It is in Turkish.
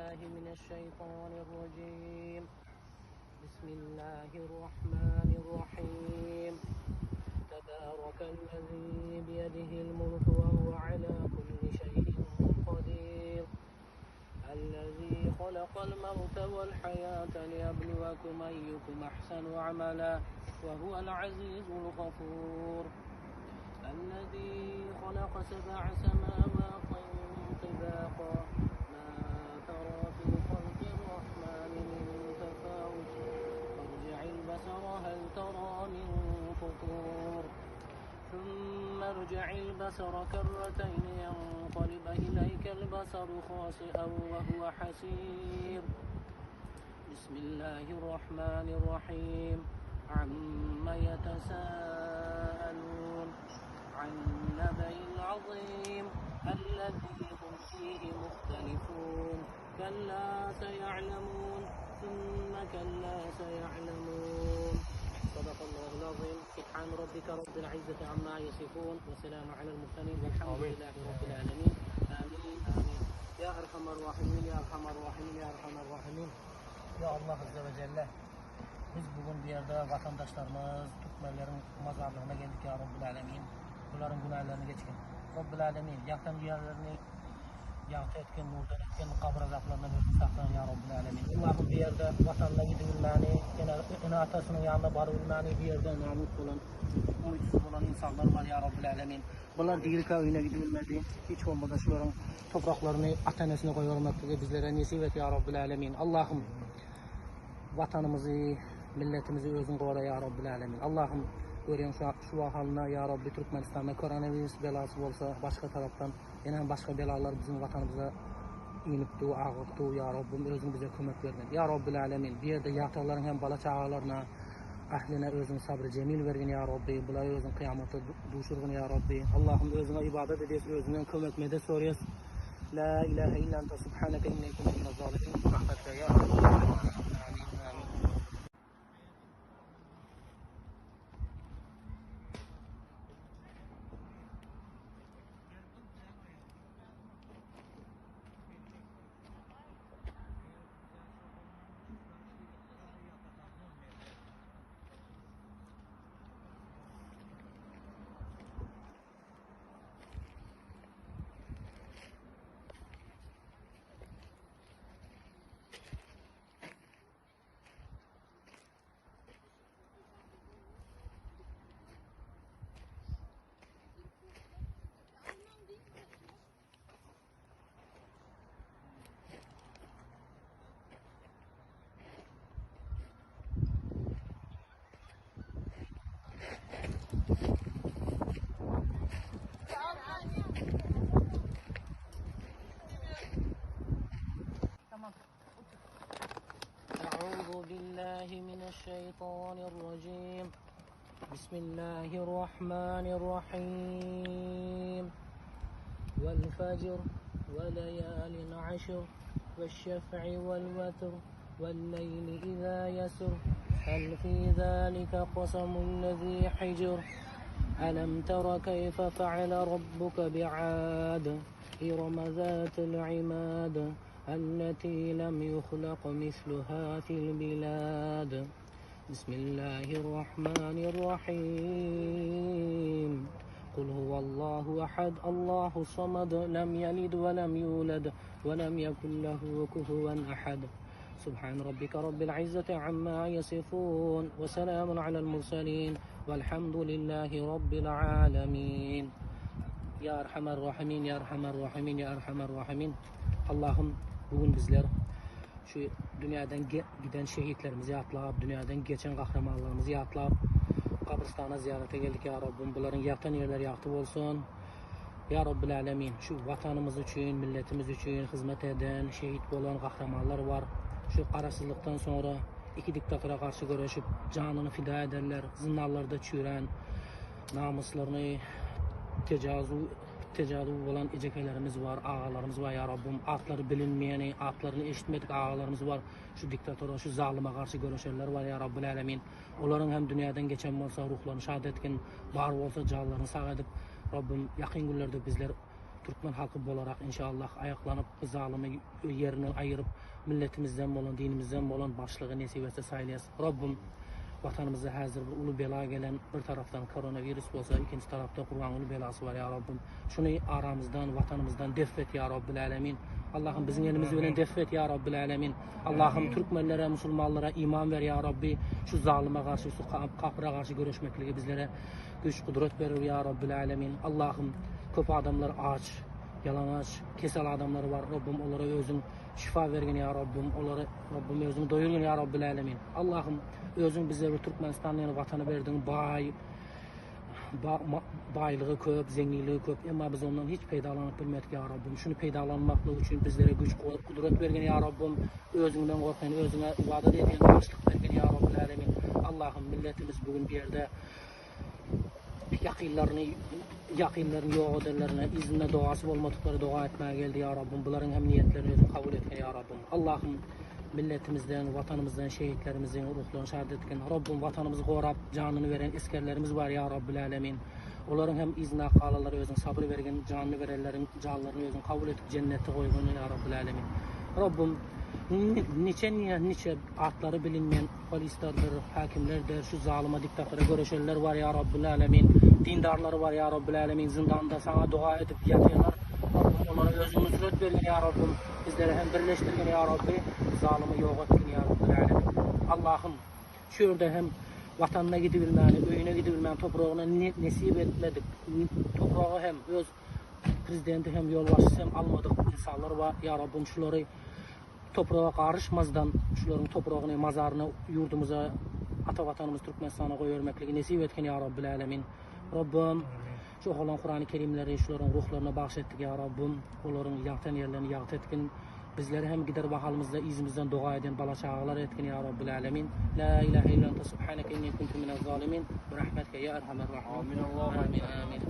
بالله من الشيطان الرجيم. بسم الله الرحمن الرحيم. تبارك الذي بيده الملك وهو على كل شيء قدير. الذي خلق الموت والحياة ليبلوكم أيكم أحسن عملا وهو العزيز الغفور. الذي خلق 7 سماوات طباقا ما ترى في خلق الرحمن من تفاوت فارجع البصر هل ترى من فطور ثم ارجع البصر كرتين ينقلب إليك البصر خاسئا وهو حسير. بسم الله الرحمن الرحيم. عما يتساءلون عن النبأ العظيم الذي هم فيه مختلفون. كلا سيعلمون ثم كلا سيعلمون. صدق الله العظيم. سبحان ربك رب العزة عما يصفون وسلام على المرسلين والحمد لله رب العالمين. آمين آمين. يا أرحم الراحمين يا أرحم الراحمين يا أرحم الراحمين. Ya Allah Azze ve Celle, biz bugün bir yerde vatandaşlarımız, Türkmenlerin mazarlığına geldik ya Rabbil Alemin. Bunların günahlarını geçkin. Rabbil Alemin, yaktan yerlerini yaktı etkin, nurdan etkin, kabr azaplarından özü saklan ya Rabbil Alemin. Allah'ım bir yerde vatanına gidilmeni, yine atasının yanında barılmeni, bir yerde namus olan, umutsuz olan insanlar var ya Rabbil Alemin. Bunlar değil kavine gidilmedi. Hiç olmadan şuların topraklarını atanesine koyulmaktadır. Bizlere nasip et ya Rabbil Alemin. Allah'ım vatanımızı, milletimizi özün koru ya Rabbil Alemin. Allah'ım görüyorum şu haline ya Rabbi Türkmenistan'da koronavirüs belası olsa başka taraftan yine başka belalar bizim vatanımıza inipti, ağırtı ya Rabbim özün bize kömek verdin. Ya Rabbil Alemin bir yerde yatarların hem bala çağalarına ahline özün sabrı cemil vergin ya Rabbi. Bunları özün kıyamata duşurgun ya Rabbi. Allah'ım özüne ibadet ediyoruz, özünden kömek medet soruyoruz. La ilahe illa ente subhaneke inni kuntu minez zalimin. Rahmetle ya Rabbi. أعوذ بالله من الشيطان الرجيم. بسم الله الرحمن الرحيم. والفجر وليال عشر والشفع والوتر والليل إذا يسر هل في ذلك قسم الذي حجر ألم تر كيف فعل ربك بعاد إرم ذات العماد التي لم يخلق مثلها في البلاد. بسم الله الرحمن الرحيم. قل هو الله أحد الله الصمد لم يلد ولم يولد ولم يكن له كفوا أحد. سبحان ربك رب العزة عما يصفون وسلام على المرسلين والحمد لله رب العالمين. Ya Erhamer Rahimin, Ya Erhamer Rahimin, Ya Erhamer Rahimin. Allah'ım bugün bizler şu dünyadan giden şehitlerimizi yatlab, dünyadan geçen kahramanlarımızı yatlab, kabristana ziyarete geldik ya Rabbim. Bunların yatan yerler yaktı olsun. Ya Rabbil Alemin, şu vatanımız için, milletimiz için hizmet eden, şehit olan kahramanlar var. Şu arasızlıktan sonra iki diktatöre karşı görüşüp canını fida ederler, zindanlarda çürüyen, namuslarını tecavüz olan ecekelerimiz var, ağalarımız var ya Rabbim. Adları bilinmeyeni, adlarını eşitmedik ağalarımız var. Şu diktatöre, şu zalime karşı görüşenler var ya Rabbil Alemin. Onların hem dünyadan geçen olsa ruhlarını şahit etkin, var olsa canlarını sağ edip Rabbim yakın günlerde bizler Türkmen halkı olarak inşallah ayaklanıp zalimi yerini ayırıp milletimizden olan, dinimizden olan başlığı nasip etse saylayız. Rabbim vatanımıza hazır bir ulu bela gelen, bir taraftan koronavirüs olsa, ikinci tarafta Kur'an ulu belası var ya Rabbim. Şunu aramızdan, vatanımızdan defet ya Rabbil Alemin. Allah'ım bizim elimizi veren defet ya Rabbil Alemin. Allah'ım Türkmenlere, Müslümanlara iman ver ya Rabbi. Şu zalime karşı, şu kapıra karşı görüşmekliği bizlere güç, kudret verir ya Rabbil Alemin. Allah'ım köp adamlar aç, yalanaç, kesel adamları var. Rabbim onlara özün şifa vergin ya Rabbim. Onlara Rabbim özünü doyurgun ya Rabbil Alemin. Allah'ım özün bize ve Türkmenistan'ın vatanı verdin. Baylığı köp, zenginliği köp. Ama biz ondan hiç peydalanıp bilmedik ya Rabbim. Şunu peydalanmaklığı için bizlere güç, kudret vergin ya Rabbim. Özünden korkmayın, özüne ibadet edin, başlık vergin ya Rabbil Alemin. Allah'ım milletimiz bugün bir yerde yakınlarını yok ederlerine, izinle doğası olmadıkları dua etmeye geldi ya Rabbim. Bunların hem niyetlerini özün kabul etken ya Rabbim. Allah'ım milletimizden, vatanımızdan, şehitlerimizin ruhlarını şahit etken. Rabbim vatanımızı korap, canını veren eskerlerimiz var ya Rabbil Alemin. Onların hem izni akaları özün sabır vergen, canını verenlerin canlarını özün kabul edip cennette koygun ya Rabbil Alemin. Rabbim nice artları bilinmeyen polislerdir, hakimlerdir, şu zalıma diktatlara görüşenler var ya Rabbil Alemin. Dindarları var ya Rabbil Alemin. Zindanda sana dua edip yatıyorlar. Rabbim onlara özün nusret verin ya Rabbim. Bizleri hem birleştirin ya Rabbi. Zalimi yok etkin ya Rabbil Alemin. Allah'ım şurada hem vatanına gidebilmeni, öyüne gidebilmeni, toprağına nesip etmedik. Toprağı hem öz prezidenti hem yolbaşısı hem almadık insanlar var ya Rabbim. Şuları toprağa karışmazdan, şuların toprağını, mazarını yurdumuza, ata vatanımız Türkmenistan'a koyvermekliği nesip etkin ya Rabbil Alemin. Rabbim şu olan Kur'an-ı Kerimleri şuların ruhlarına bahşettik ya Rabbim. Onların yağtan yerlerini yağt etkin. Bizleri hem gider bahalımızda izimizden dua eden bala çağlar etkin ya Rabbil Alemin. La ilahe illa ente subhaneke inni kuntu minel zalimin. Bi rahmetke ya erhamer rahimin. Amin. Allah'ım. Amin. Amin.